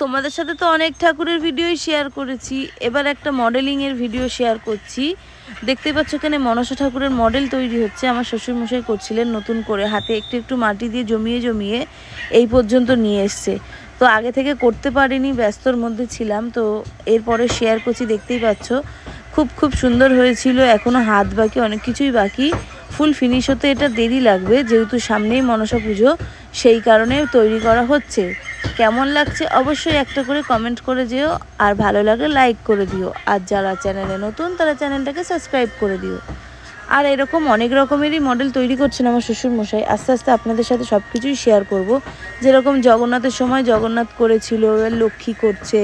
তোমাদের সাথে তো অনেক ঠাকুরের ভিডিওই শেয়ার করেছি, এবার একটা মডেলিংয়ের ভিডিও শেয়ার করছি। দেখতে পাচ্ছ এখানে মনসা ঠাকুরের মডেল তৈরি হচ্ছে। আমার শ্বশুরমশাই করছিলেন নতুন করে, হাতে একটু একটু মাটি দিয়ে জমিয়ে জমিয়ে এই পর্যন্ত নিয়ে এসছে। তো আগে থেকে করতে পারিনি, ব্যস্তর মধ্যে ছিলাম, তো এরপরে শেয়ার করছি। দেখতেই পাচ্ছ খুব সুন্দর হয়েছিল। এখনও হাত বাকি, অনেক কিছুই বাকি। ফুল ফিনিশ হতে এটা দেরি লাগবে, যেহেতু সামনেই মনসা পুজো, সেই কারণে তৈরি করা হচ্ছে। কেমন লাগছে অবশ্যই একটা করে কমেন্ট করে যেও, আর ভালো লাগলে লাইক করে দিও। আর যারা চ্যানেলে নতুন তারা চ্যানেলটাকে সাবস্ক্রাইব করে দিও। আর এরকম অনেক রকমেরই মডেল তৈরি করছেন আমার শ্বশুরমশাই। আস্তে আস্তে আপনাদের সাথে সব কিছুই শেয়ার করব। যেরকম জগন্নাথের সময় জগন্নাথ করেছিল, লক্ষ্মী করছে।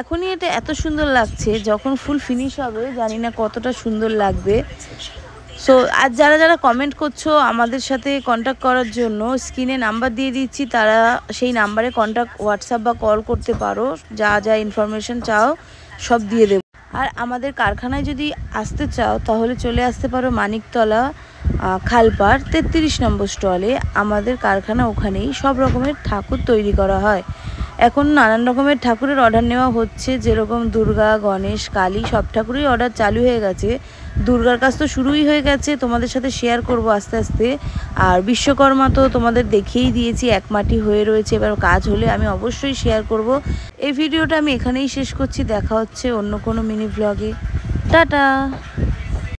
এখনই এটা এত সুন্দর লাগছে, যখন ফুল ফিনিশ হবে জানি না কতটা সুন্দর লাগবে। সো আর যারা যারা কমেন্ট করছো আমাদের সাথে কন্ট্যাক্ট করার জন্য, স্ক্রিনে নাম্বার দিয়ে দিচ্ছি, তারা সেই নাম্বারে কন্ট্যাক্ট হোয়াটসঅ্যাপ বা কল করতে পারো। যা যা ইনফরমেশন চাও সব দিয়ে দেবো। আর আমাদের কারখানায় যদি আসতে চাও তাহলে চলে আসতে পারো মানিকতলা খালপাড় 33 নম্বর স্টলে। আমাদের কারখানা ওখানেই, সব রকমের ঠাকুর তৈরি করা হয়। এখন নানান রকমের ঠাকুরের অর্ডার নেওয়া হচ্ছে, যেরকম দুর্গা, গণেশ, কালী, সব ঠাকুরের অর্ডার চালু হয়ে গেছে। দুর্গার কাজ তো শুরুই হয়ে গেছে, তোমাদের সাথে শেয়ার করব আস্তে আস্তে। আর বিশ্বকর্মা তো তোমাদের দেখিয়েই দিয়েছি, এক মাটি হয়ে রয়েছে। এবার কাজ হলে আমি অবশ্যই শেয়ার করব। এই ভিডিওটা আমি এখানেই শেষ করছি। দেখা হচ্ছে অন্য কোনো মিনি ব্লগে। টাটা।